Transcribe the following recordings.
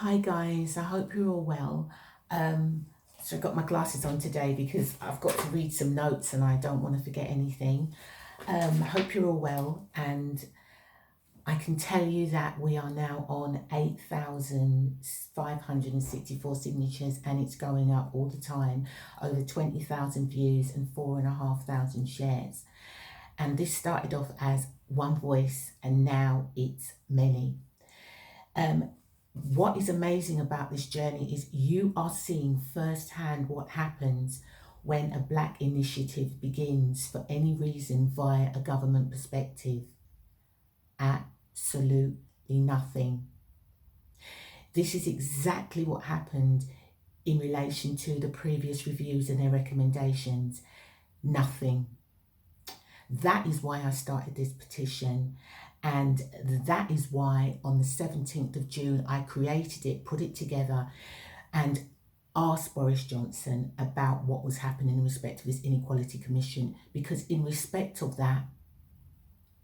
Hi guys, I hope you're all well. So I've got my glasses on today because I've got to read some notes and I don't want to forget anything. I hope you're all well, and I can tell you that we are now on 8,564 signatures and it's going up all the time, over 20,000 views and 4,500 shares. And this started off as one voice and now it's many. What is amazing about this journey is you are seeing firsthand what happens when a Black initiative begins for any reason via a government perspective. Absolutely nothing. This is exactly what happened in relation to the previous reviews and their recommendations. Nothing. That is why I started this petition. And that is why on the 17th of June, I created it, put it together and asked Boris Johnson about what was happening in respect of this Inequality Commission, because in respect of that,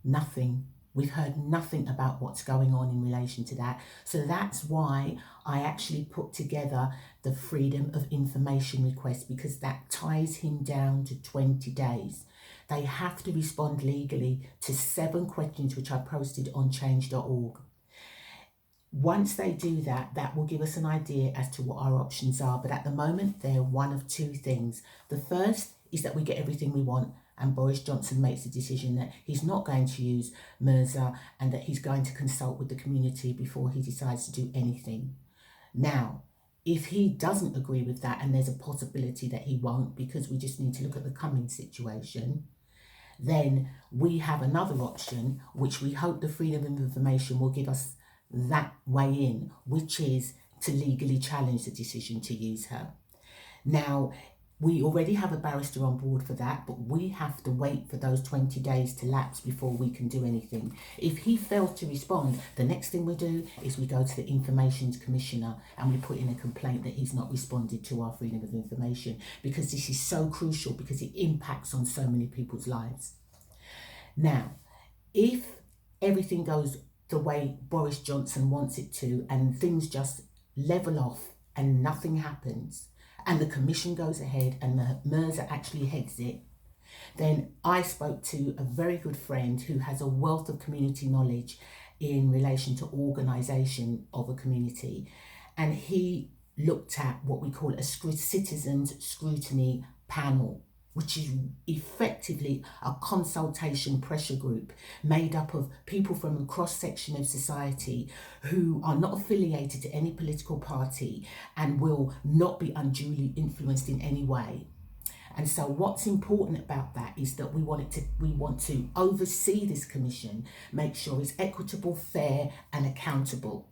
nothing. We've heard nothing about what's going on in relation to that. So that's why I actually put together the Freedom of Information request, because that ties him down to 20 days. They have to respond legally to 7 questions which I posted on change.org. Once they do that, that will give us an idea as to what our options are. But at the moment, they're one of 2 things. The first is that we get everything we want and Boris Johnson makes the decision that he's not going to use Mirza and that he's going to consult with the community before he decides to do anything. Now, if he doesn't agree with that, and there's a possibility that he won't because we just need to look at the coming situation, then we have another option, which we hope the Freedom of Information will give us that way in, which is to legally challenge the decision to use her. Now, we already have a barrister on board for that, but we have to wait for those 20 days to lapse before we can do anything. If he fails to respond, the next thing we do is we go to the Information Commissioner and we put in a complaint that he's not responded to our freedom of information, because this is so crucial, because it impacts on so many people's lives. Now, if everything goes the way Boris Johnson wants it to and things just level off and nothing happens, and the commission goes ahead and Mirza actually heads it, then I spoke to a very good friend who has a wealth of community knowledge in relation to organisation of a community, and he looked at what we call a citizens scrutiny panel, which is effectively a consultation pressure group made up of people from a cross-section of society who are not affiliated to any political party and will not be unduly influenced in any way. And so what's important about that is that we want to oversee this commission, make sure it's equitable, fair and accountable.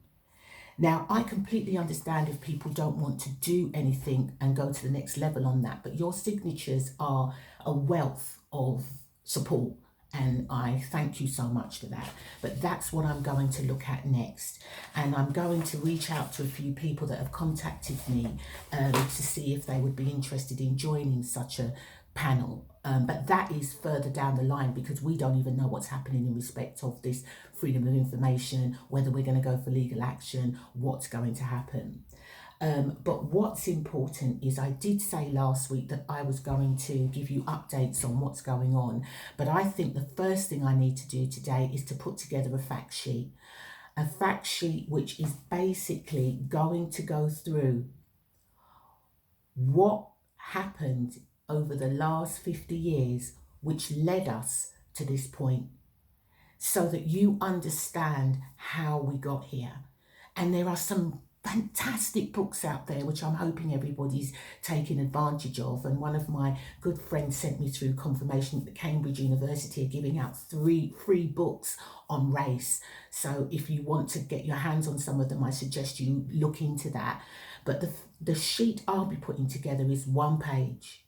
Now, I completely understand if people don't want to do anything and go to the next level on that, but your signatures are a wealth of support, and I thank you so much for that. But that's what I'm going to look at next. And I'm going to reach out to a few people that have contacted me to see if they would be interested in joining such a panel. But that is further down the line, because we don't even know what's happening in respect of this freedom of information, whether we're going to go for legal action, what's going to happen. But what's important is I did say last week that I was going to give you updates on what's going on. But I think the first thing I need to do today is to put together a fact sheet. A fact sheet which is basically going to go through what happened over the last 50 years, which led us to this point, so that you understand how we got here. And there are some fantastic books out there, which I'm hoping everybody's taking advantage of. And one of my good friends sent me through confirmation that Cambridge University are giving out 3 free books on race. So if you want to get your hands on some of them, I suggest you look into that. But the sheet I'll be putting together is 1 page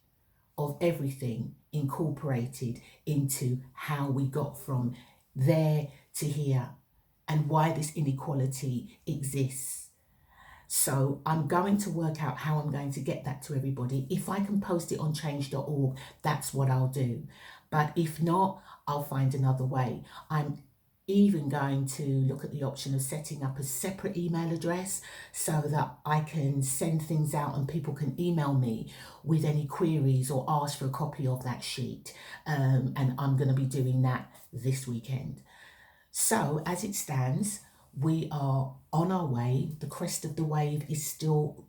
of everything incorporated into how we got from there to here and why this inequality exists. So I'm going to work out how I'm going to get that to everybody. If I can post it on change.org, that's what I'll do. But if not, I'll find another way. I'm even going to look at the option of setting up a separate email address so that I can send things out and people can email me with any queries or ask for a copy of that sheet. And I'm going to be doing that this weekend. So as it stands, we are on our way. The crest of the wave is still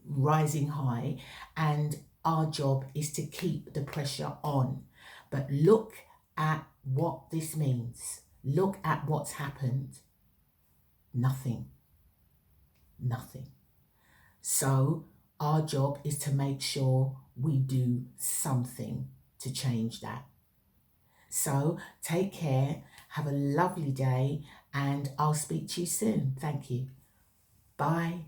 rising high, and our job is to keep the pressure on. But look at what this means. Look at what's happened. Nothing. Nothing. So our job is to make sure we do something to change that. So take care, have a lovely day, and I'll speak to you soon. Thank you. Bye.